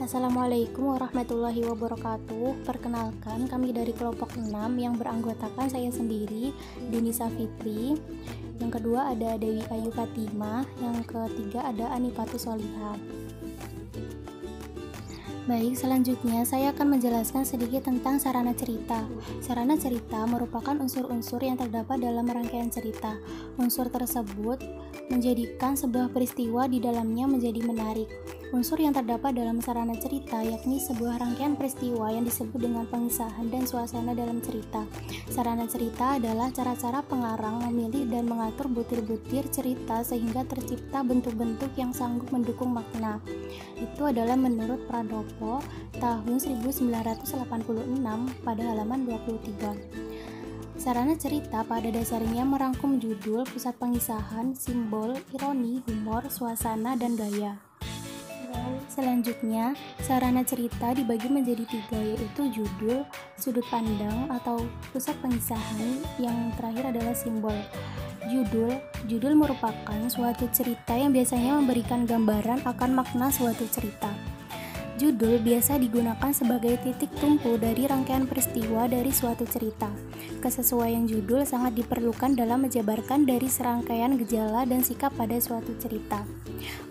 Assalamualaikum warahmatullahi wabarakatuh. Perkenalkan, kami dari kelompok 6 yang beranggotakan saya sendiri, Denisa Fitri. Yang kedua ada Dewi Ayu Fatimah. Yang ketiga ada Anifatus Solihah. Baik, selanjutnya saya akan menjelaskan sedikit tentang sarana cerita. Sarana cerita merupakan unsur-unsur yang terdapat dalam rangkaian cerita. Unsur tersebut menjadikan sebuah peristiwa di dalamnya menjadi menarik. Unsur yang terdapat dalam sarana cerita yakni sebuah rangkaian peristiwa yang disebut dengan pengisahan dan suasana dalam cerita. Sarana cerita adalah cara-cara pengarang memilih dan mengatur butir-butir cerita sehingga tercipta bentuk-bentuk yang sanggup mendukung makna. Itu adalah menurut Pradopo tahun 1986 pada halaman 23. Sarana cerita pada dasarnya merangkum judul, pusat pengisahan, simbol, ironi, humor, suasana, dan gaya. Selanjutnya, sarana cerita dibagi menjadi 3, yaitu judul, sudut pandang atau pusat pengisahan, yang terakhir adalah simbol. Judul merupakan suatu cerita yang biasanya memberikan gambaran akan makna suatu cerita. Judul biasa digunakan sebagai titik tumpu dari rangkaian peristiwa dari suatu cerita. Kesesuaian judul sangat diperlukan dalam menjabarkan dari serangkaian gejala dan sikap pada suatu cerita.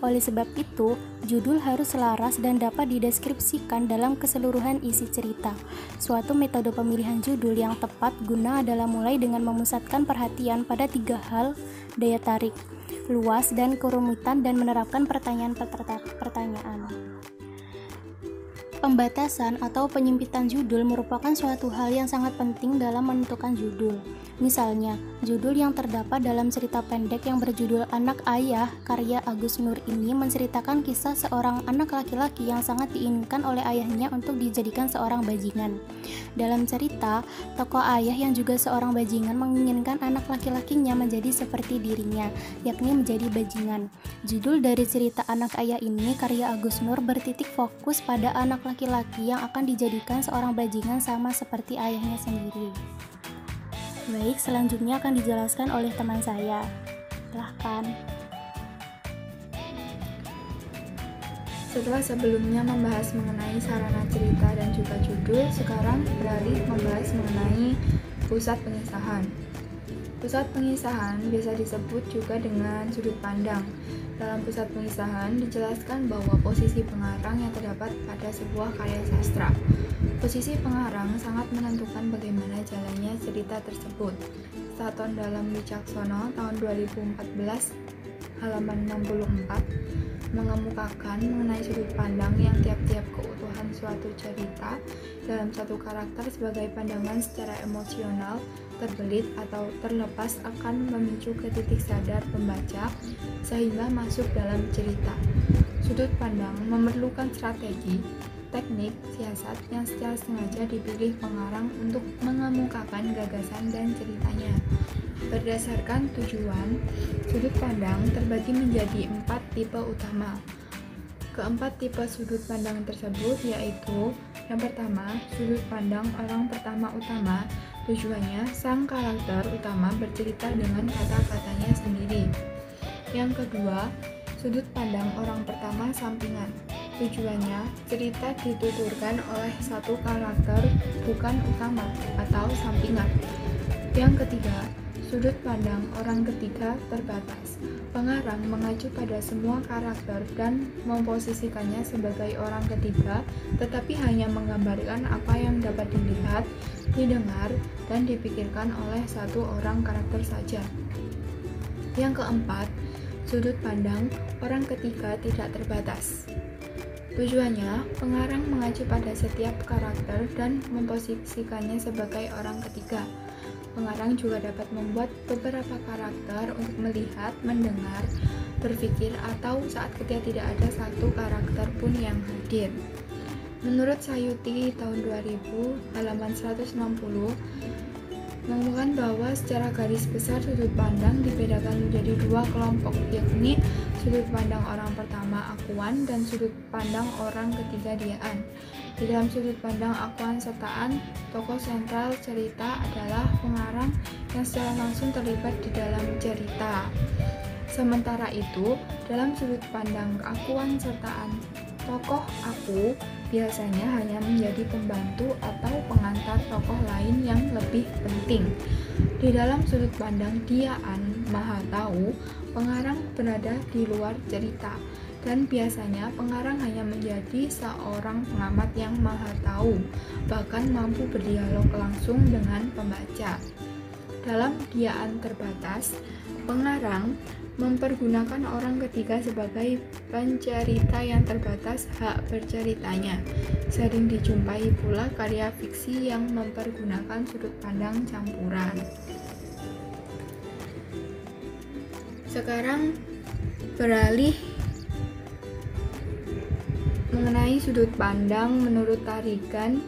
Oleh sebab itu, judul harus selaras dan dapat dideskripsikan dalam keseluruhan isi cerita. Suatu metode pemilihan judul yang tepat guna adalah mulai dengan memusatkan perhatian pada 3 hal: daya tarik, luas, dan kerumitan, dan menerapkan pertanyaan. Pembatasan atau penyempitan judul merupakan suatu hal yang sangat penting dalam menentukan judul. Misalnya, judul yang terdapat dalam cerita pendek yang berjudul Anak Ayah karya Agus Nur ini menceritakan kisah seorang anak laki-laki yang sangat diinginkan oleh ayahnya untuk dijadikan seorang bajingan. Dalam cerita, tokoh ayah yang juga seorang bajingan menginginkan anak laki-lakinya menjadi seperti dirinya, yakni menjadi bajingan. Judul dari cerita Anak Ayah ini karya Agus Nur bertitik fokus pada anak laki-laki yang akan dijadikan seorang bajingan sama seperti ayahnya sendiri. Baik, selanjutnya akan dijelaskan oleh teman saya. Silahkan. Setelah sebelumnya membahas mengenai sarana cerita dan juga judul, sekarang beralih membahas mengenai pusat pengisahan. Pusat pengisahan biasa disebut juga dengan sudut pandang. Dalam pusat pengisahan dijelaskan bahwa posisi pengarang yang terdapat pada sebuah karya sastra. Posisi pengarang sangat menentukan bagaimana jalannya cerita tersebut. Staton dalam Wicaksono tahun 2014 halaman 64 mengemukakan mengenai sudut pandang yang tiap-tiap keutuhan suatu cerita dalam satu karakter sebagai pandangan secara emosional, terbelit atau terlepas akan memicu ke titik sadar pembaca sehingga masuk dalam cerita. Sudut pandang memerlukan strategi, teknik, siasat yang secara sengaja dipilih pengarang untuk mengemukakan gagasan dan ceritanya. Berdasarkan tujuan, sudut pandang terbagi menjadi 4 tipe utama. Keempat tipe sudut pandang tersebut yaitu: yang pertama, sudut pandang orang pertama utama. Tujuannya, sang karakter utama bercerita dengan kata-katanya sendiri. Yang kedua, sudut pandang orang pertama sampingan. Tujuannya, cerita dituturkan oleh satu karakter bukan utama atau sampingan. Yang ketiga, sudut pandang orang ketiga terbatas. Pengarang mengacu pada semua karakter dan memposisikannya sebagai orang ketiga, tetapi hanya menggambarkan apa yang dapat dilihat, didengar, dan dipikirkan oleh satu orang karakter saja. Yang keempat, sudut pandang orang ketiga tidak terbatas. Tujuannya, pengarang mengacu pada setiap karakter dan memposisikannya sebagai orang ketiga. Pengarang juga dapat membuat beberapa karakter untuk melihat, mendengar, berpikir, atau saat ketika tidak ada satu karakter pun yang hadir. Menurut Sayuti tahun 2000 halaman 160 mengumumkan bahwa secara garis besar sudut pandang dibedakan menjadi 2 kelompok, yakni sudut pandang orang pertama akuan dan sudut pandang orang ketiga diaan. Di dalam sudut pandang akuan sertaan, tokoh sentral cerita adalah pengarang yang secara langsung terlibat di dalam cerita. Sementara itu, dalam sudut pandang keakuan sertaan Tokoh aku biasanya hanya menjadi pembantu atau pengantar tokoh lain yang lebih penting. Di dalam sudut pandang Diaan Maha Tahu, pengarang berada di luar cerita, dan biasanya pengarang hanya menjadi seorang pengamat yang maha tahu, bahkan mampu berdialog langsung dengan pembaca. Dalam Diaan terbatas, pengarang mempergunakan orang ketiga sebagai pencerita yang terbatas hak berceritanya. Sering dijumpai pula karya fiksi yang mempergunakan sudut pandang campuran. Sekarang beralih mengenai sudut pandang menurut Tarigan.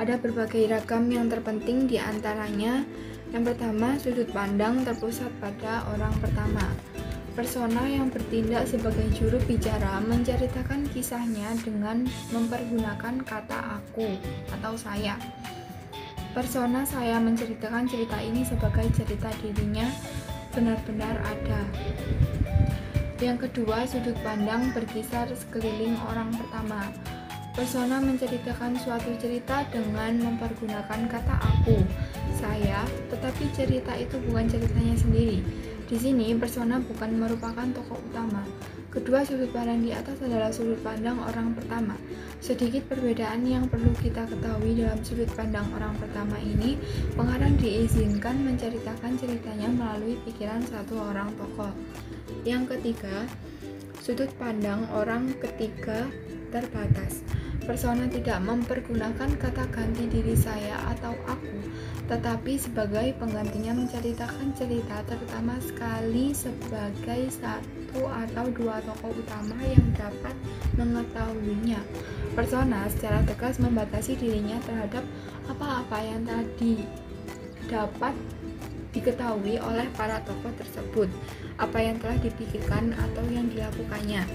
Ada berbagai ragam yang terpenting di antaranya. Yang pertama, sudut pandang terpusat pada orang pertama. Persona yang bertindak sebagai juru bicara menceritakan kisahnya dengan mempergunakan kata aku atau saya. Persona saya menceritakan cerita ini sebagai cerita dirinya benar-benar ada. Yang kedua, sudut pandang berkisar sekeliling orang pertama. Persona menceritakan suatu cerita dengan mempergunakan kata aku, saya, tetapi cerita itu bukan ceritanya sendiri. Di sini, persona bukan merupakan tokoh utama. Kedua sudut pandang di atas adalah sudut pandang orang pertama. Sedikit perbedaan yang perlu kita ketahui dalam sudut pandang orang pertama ini, pengarang diizinkan menceritakan ceritanya melalui pikiran satu orang tokoh. Yang ketiga, sudut pandang orang ketiga terbatas. Persona tidak mempergunakan kata ganti diri saya atau aku, tetapi sebagai penggantinya menceritakan cerita, terutama sekali sebagai satu atau dua tokoh utama yang dapat mengetahuinya. Persona secara tegas membatasi dirinya terhadap apa-apa yang tadi dapat diketahui oleh para tokoh tersebut, apa yang telah dipikirkan atau yang dilakukannya.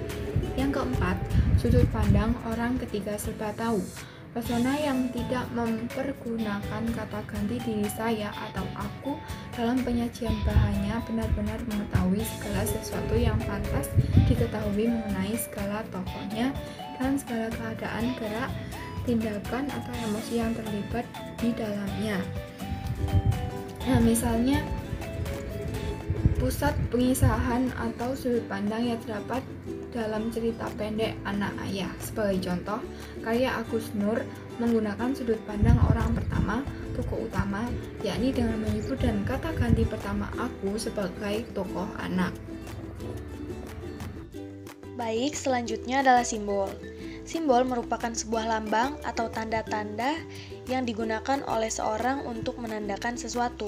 Yang keempat, sudut pandang orang ketiga serba tahu. Persona yang tidak mempergunakan kata ganti diri saya atau aku dalam penyajian bahannya benar-benar mengetahui segala sesuatu yang pantas diketahui mengenai segala tokohnya dan segala keadaan, gerak, tindakan, atau emosi yang terlibat di dalamnya. Nah, misalnya pusat pengisahan atau sudut pandang yang terdapat dalam cerita pendek Anak Ayah. Sebagai contoh, karya Agus Nur menggunakan sudut pandang orang pertama, tokoh utama, yakni dengan menyebut dan kata ganti pertama aku sebagai tokoh anak. Baik, selanjutnya adalah simbol. Simbol merupakan sebuah lambang atau tanda-tanda yang digunakan oleh seorang untuk menandakan sesuatu.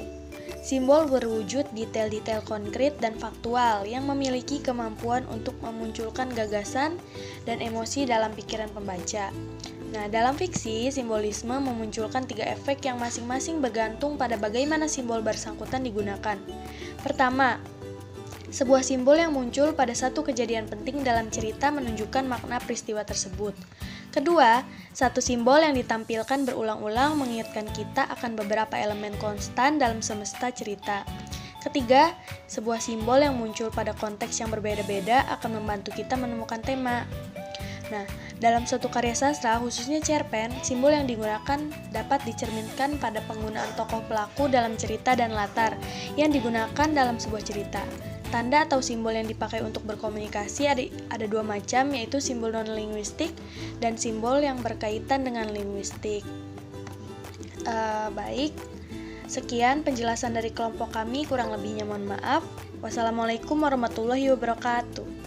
Simbol berwujud detail-detail konkret dan faktual yang memiliki kemampuan untuk memunculkan gagasan dan emosi dalam pikiran pembaca. Nah, dalam fiksi, simbolisme memunculkan 3 efek yang masing-masing bergantung pada bagaimana simbol bersangkutan digunakan. Pertama, sebuah simbol yang muncul pada satu kejadian penting dalam cerita menunjukkan makna peristiwa tersebut. Kedua, satu simbol yang ditampilkan berulang-ulang mengingatkan kita akan beberapa elemen konstan dalam semesta cerita. Ketiga, sebuah simbol yang muncul pada konteks yang berbeda-beda akan membantu kita menemukan tema. Nah, dalam suatu karya sastra, khususnya cerpen, simbol yang digunakan dapat dicerminkan pada penggunaan tokoh pelaku dalam cerita dan latar yang digunakan dalam sebuah cerita. Tanda atau simbol yang dipakai untuk berkomunikasi ada 2 macam, yaitu simbol non-linguistik dan simbol yang berkaitan dengan linguistik. Baik, sekian penjelasan dari kelompok kami, kurang lebihnya mohon maaf. Wassalamualaikum warahmatullahi wabarakatuh.